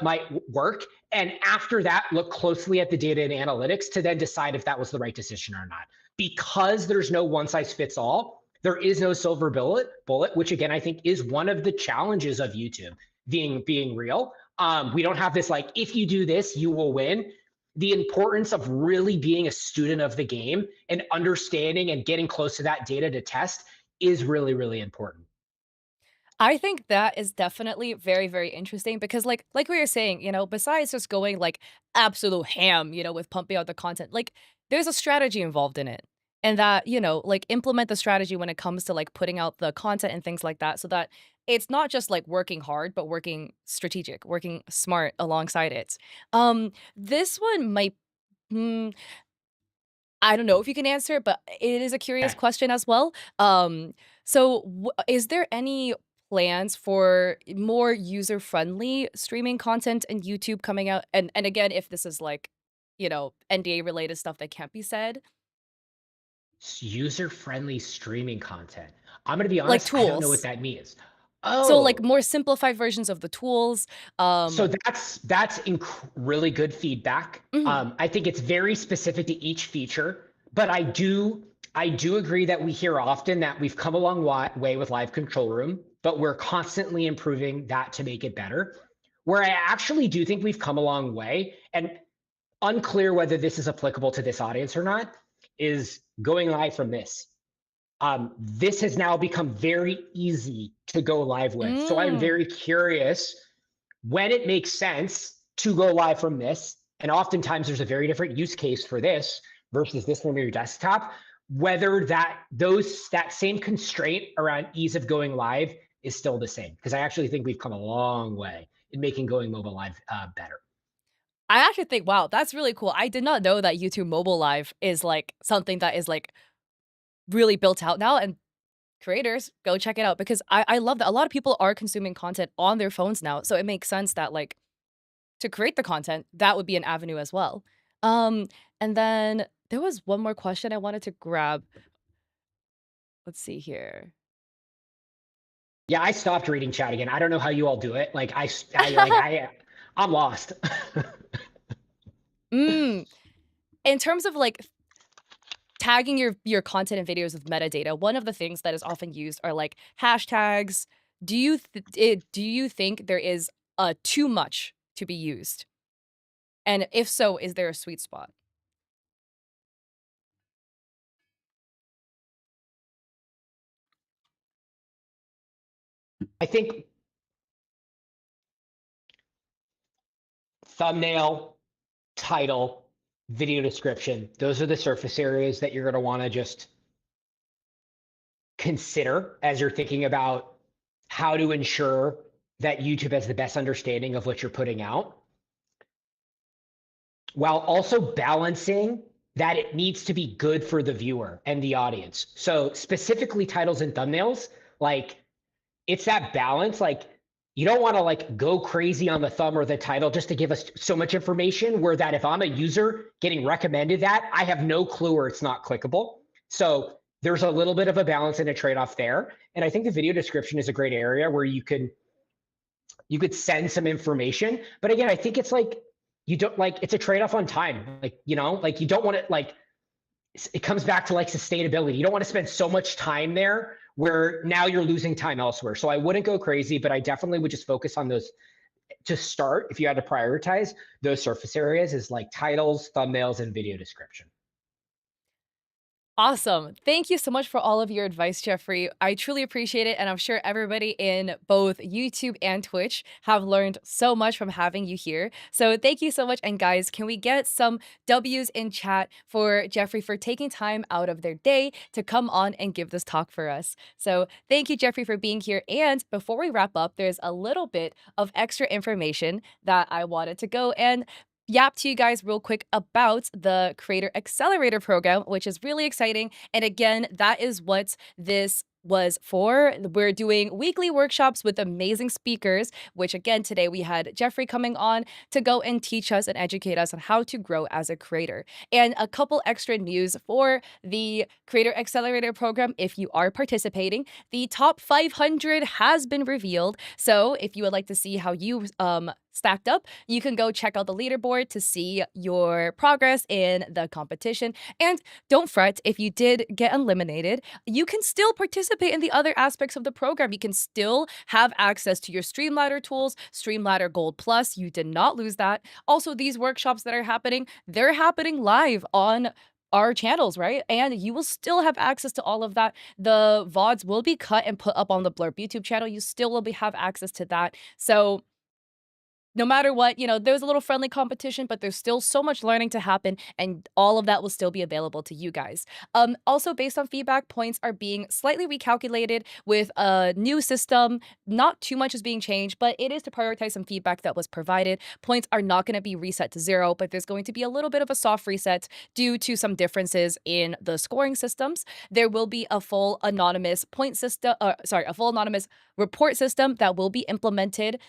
Speaker 2: might work. And after that, look closely at the data and analytics to then decide if that was the right decision or not. Because there's no one size fits all, there is no silver bullet, which again I think is one of the challenges of YouTube being real. We don't have this like, if you do this you will win. The importance of really being a student of the game and understanding and getting close to that data to test is really, really important.
Speaker 1: I think that is definitely very, very interesting because like we were saying, besides just going like absolute ham, with pumping out the content, like there's a strategy involved in it. And that, like implement the strategy when it comes to like putting out the content and things like that so that it's not just like working hard, but working strategic, working smart alongside it. This one might mm, I don't know if you can answer it, but it is a curious
Speaker 2: Okay.
Speaker 1: question as well. Is there any plans for more user-friendly streaming content in YouTube coming out? And again, if this is like, NDA related stuff that can't be said,
Speaker 2: User-friendly streaming content. I'm going to be
Speaker 1: like
Speaker 2: honest, I don't know what
Speaker 1: tools.
Speaker 2: that means.
Speaker 1: So like
Speaker 2: Oh,
Speaker 1: more simplified versions of the tools.
Speaker 2: so that's really good feedback.
Speaker 1: Mhm.
Speaker 2: I think it's very specific to each feature, but I do agree that we hear often that we've come a long way with Live Control Room, but we're constantly improving that to make it better. Where I actually do think we've come a long way, and unclear whether this is applicable to this audience or not, is going live from this. This has now become very easy to go live with. So I'm
Speaker 1: Mm.
Speaker 2: very curious when it makes sense to go live from this. And oftentimes there's a very different use case for this versus this from your desktop, whether that same constraint around ease of going live is still the same. Because I actually think we've come a long way in making going mobile live better.
Speaker 1: I actually think, wow, that's really cool. I did not know that YouTube Mobile Live is like something that is like really built out now. And creators, go check it out because I love that a lot of people are consuming content on their phones now, so it makes sense that, like, to create the content, that would be an avenue as well. Um, and then there was one more question I wanted to grab. Let's see here.
Speaker 2: Yeah, I stopped reading chat again. I don't know how you all do it. Like I'm lost.
Speaker 1: Mm, in terms of, like, tagging your content and videos with metadata, one of the things that is often used are, like, hashtags. Do you think there is, too much to be used? And if so, is there a sweet spot?
Speaker 2: I think thumbnail, title, video description, those are the surface areas that you're going to want to just consider as you're thinking about how to ensure that YouTube has the best understanding of what you're putting out, while also balancing that it needs to be good for the viewer and the audience. So specifically titles and thumbnails, like it's that balance. Like you don't want to like go crazy on the thumb or the title just to give us so much information where that if I'm a user getting recommended that, I have no clue or it's not clickable. So there's a little bit of a balance and a trade-off there. And I think the video description is a great area where you could send some information. But again, I think it's like you don't like it's a trade-off on time. Like, like you don't want to like it comes back to like sustainability. You don't want to spend so much time there where now you're losing time elsewhere. So I wouldn't go crazy, but I definitely would just focus on those to start. If you had to prioritize those surface areas is like titles, thumbnails, and video description.
Speaker 1: Awesome. Thank you so much for all of your advice, Jeffrey. I truly appreciate it. And I'm sure everybody in both YouTube and Twitch have learned so much from having you here. So thank you so much. And guys, can we get some W's in chat for Jeffrey for taking time out of their day to come on and give this talk for us? So thank you, Jeffrey, for being here. And before we wrap up, there's a little bit of extra information that I wanted to go and yap to you guys real quick about the Creator Accelerator program, which is really exciting. And again, that is what this was for. We're doing weekly workshops with amazing speakers, which again, today we had Jeffrey coming on to go and teach us and educate us on how to grow as a creator. And a couple extra news for the Creator Accelerator program if you are participating. The top 500 has been revealed. So if you would like to see how you stacked up, you can go check out the leaderboard to see your progress in the competition. And don't fret if you did get eliminated, you can still participate in the other aspects of the program. You can still have access to your Streamladder tools, Streamladder Gold Plus. You did not lose that. Also, these workshops that are happening, they're happening live on our channels, right? And you will still have access to all of that. The VODs will be cut and put up on the Blurb YouTube channel. You still will have access to that. So no matter what, there's a little friendly competition, but there's still so much learning to happen, and all of that will still be available to you guys. Also, based on feedback, points are being slightly recalculated with a new system. Not too much is being changed, but it is to prioritize some feedback that was provided. Points are not going to be reset to 0, but there's going to be a little bit of a soft reset due to some differences in the scoring systems. There will be a full anonymous point system, a full anonymous report system that will be implemented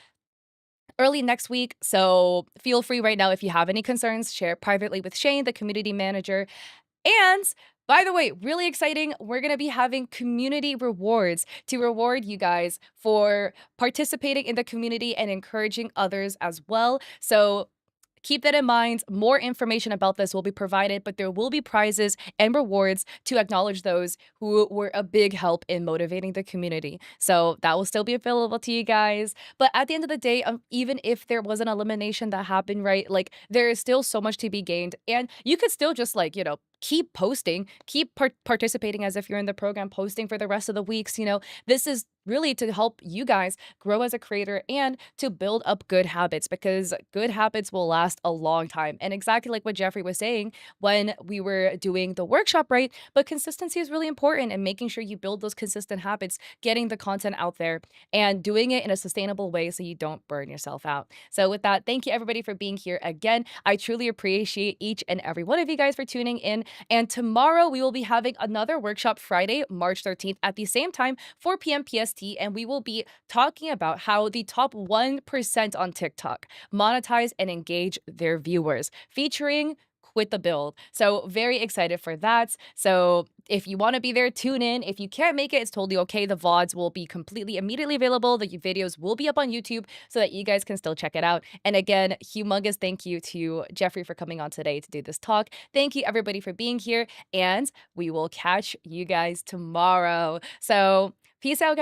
Speaker 1: early next week. So feel free right now, if you have any concerns, share privately with Shane, the community manager. And by the way, really exciting, we're going to be having community rewards to reward you guys for participating in the community and encouraging others as well. So keep that in mind. More information about this will be provided, but there will be prizes and rewards to acknowledge those who were a big help in motivating the community. So that will still be available to you guys. But at the end of the day, even if there was an elimination that happened, right, like there is still so much to be gained. And you could still just keep posting, keep participating as if you're in the program, posting for the rest of the weeks. This is really to help you guys grow as a creator and to build up good habits, because good habits will last a long time. And exactly like what Jeffrey was saying when we were doing the workshop, right? But consistency is really important, and making sure you build those consistent habits, getting the content out there and doing it in a sustainable way so you don't burn yourself out. So with that, thank you everybody for being here again. I truly appreciate each and every one of you guys for tuning in. And tomorrow we will be having another workshop, Friday, March 13th at the same time, 4 p.m. PST, and we will be talking about how the top 1% on TikTok monetize and engage their viewers, featuring Quit the Build. So very excited for that. So if you want to be there, tune in. If you can't make it, it's totally okay. The VODs will be completely immediately available. The videos will be up on YouTube so that you guys can still check it out. And again, humongous thank you to Jeffrey for coming on today to do this talk. Thank you everybody for being here, and we will catch you guys tomorrow. So peace out, guys.